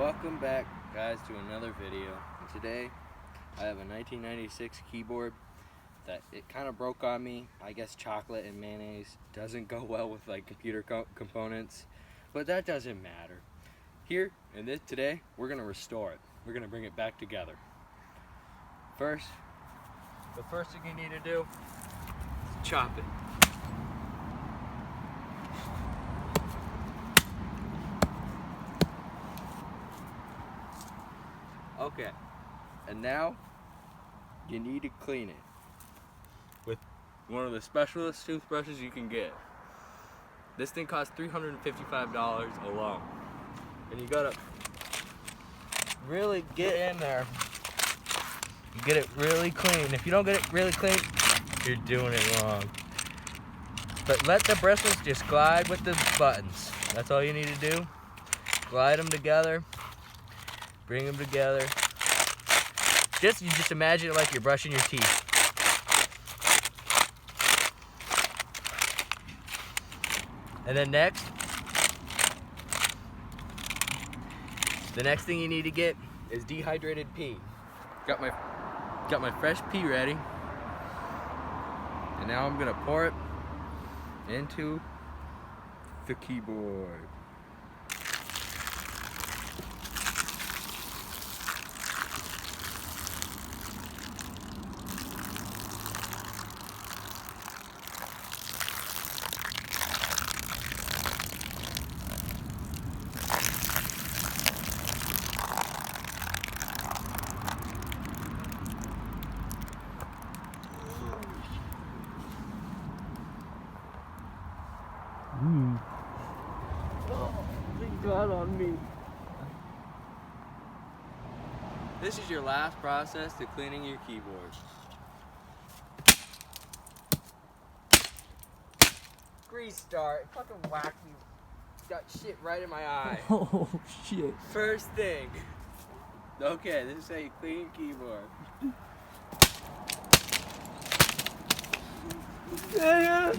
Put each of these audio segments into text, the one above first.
Welcome back, guys, to another video. And today I have a 1996 keyboard that it kind of broke on me. I guess chocolate and mayonnaise doesn't go well with like computer components, but that doesn't matter. Today we're gonna restore it. We're gonna bring it back together. The first thing you need to do is chop it. Okay, and now you need to clean it with one of the specialist toothbrushes you can get. This thing costs $355 alone. And you gotta really get in there. You get it really clean. If you don't get it really clean, you're doing it wrong. But let the bristles just glide with the buttons. That's all you need to do. Glide them together. Bring them together. You just imagine it like you're brushing your teeth. And then the next thing you need to get is dehydrated pea. Got my fresh pea ready. And now I'm gonna pour it into the keyboard. Oh, it got on me. This is your last process to cleaning your keyboard. Grease start. Fucking whack me. Got shit right in my eye. Oh shit. First thing. Okay, this is how you clean your keyboard. Yeah.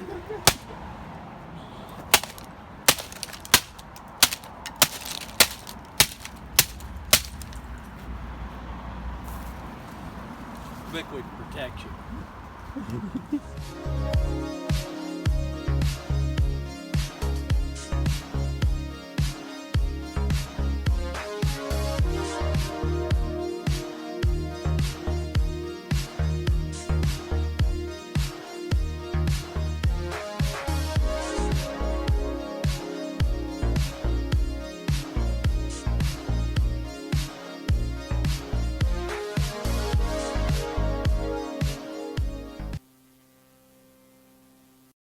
Liquid protection.